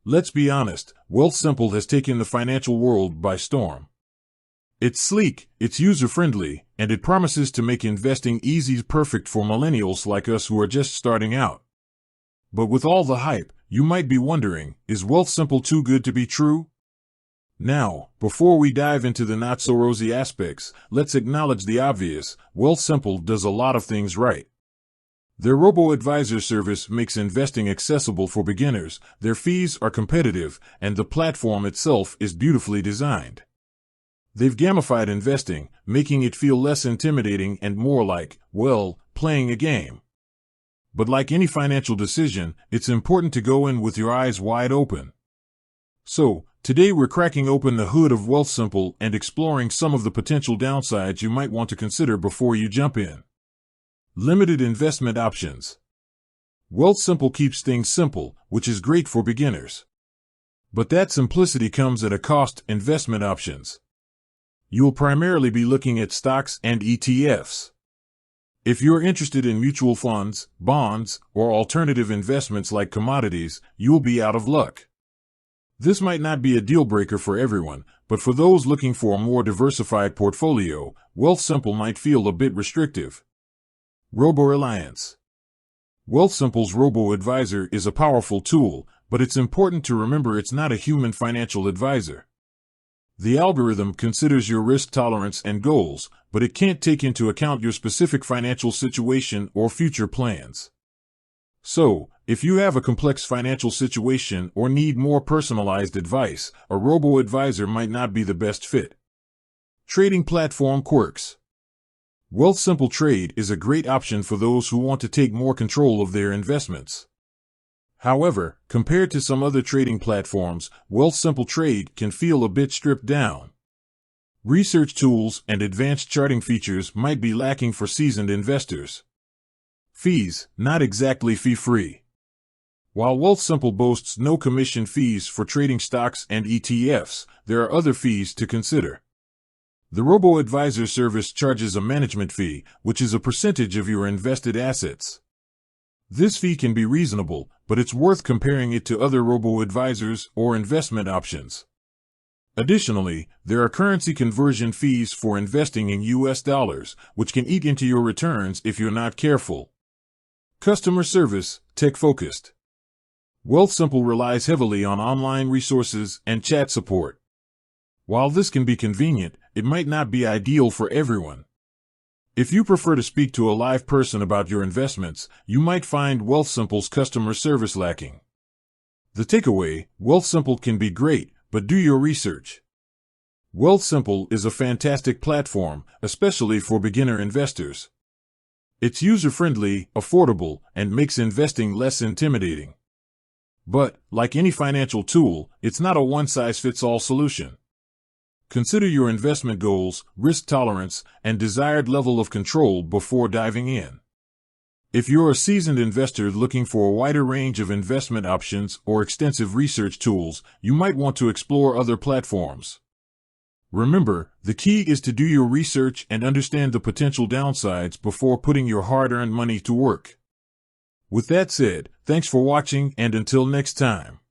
Let's be honest, Wealthsimple has taken the financial world by storm. It's sleek, it's user-friendly, and it promises to make investing easy, perfect for millennials like us who are just starting out. But with all the hype, you might be wondering, is Wealthsimple too good to be true? Now, before we dive into the not-so-rosy aspects, let's acknowledge the obvious. Wealthsimple does a lot of things right. Their robo-advisor service makes investing accessible for beginners, their fees are competitive, and the platform itself is beautifully designed. They've gamified investing, making it feel less intimidating and more like, well, playing a game. But like any financial decision, it's important to go in with your eyes wide open. So, today we're cracking open the hood of Wealthsimple and exploring some of the potential downsides you might want to consider before you jump in. Limited investment options. Wealthsimple keeps things simple, which is great for beginners. But that simplicity comes at a cost. Investment options. You'll primarily be looking at stocks and ETFs. If you're interested in mutual funds, bonds, or alternative investments like commodities, you'll be out of luck. This might not be a deal breaker for everyone, but for those looking for a more diversified portfolio, Wealthsimple might feel a bit restrictive. Robo-reliance. Wealthsimple's robo-advisor is a powerful tool, but it's important to remember it's not a human financial advisor. The algorithm considers your risk tolerance and goals, but it can't take into account your specific financial situation or future plans. So, if you have a complex financial situation or need more personalized advice, a robo-advisor might not be the best fit. Trading platform quirks. Wealthsimple Trade is a great option for those who want to take more control of their investments. However, compared to some other trading platforms, Wealthsimple Trade can feel a bit stripped down. Research tools and advanced charting features might be lacking for seasoned investors. Fees, not exactly fee-free. While Wealthsimple boasts no commission fees for trading stocks and ETFs, there are other fees to consider. The robo-advisor service charges a management fee, which is a percentage of your invested assets. This fee can be reasonable, but it's worth comparing it to other robo-advisors or investment options. Additionally, there are currency conversion fees for investing in US dollars, which can eat into your returns if you're not careful. Customer service, tech-focused. Wealthsimple relies heavily on online resources and chat support. While this can be convenient, it might not be ideal for everyone. If you prefer to speak to a live person about your investments, you might find Wealthsimple's customer service lacking. The takeaway: Wealthsimple can be great, but do your research. Wealthsimple is a fantastic platform, especially for beginner investors. It's user-friendly, affordable, and makes investing less intimidating. But, like any financial tool, it's not a one-size-fits-all solution. Consider your investment goals, risk tolerance, and desired level of control before diving in. If you're a seasoned investor looking for a wider range of investment options or extensive research tools, you might want to explore other platforms. Remember, the key is to do your research and understand the potential downsides before putting your hard-earned money to work. With that said, thanks for watching, and until next time.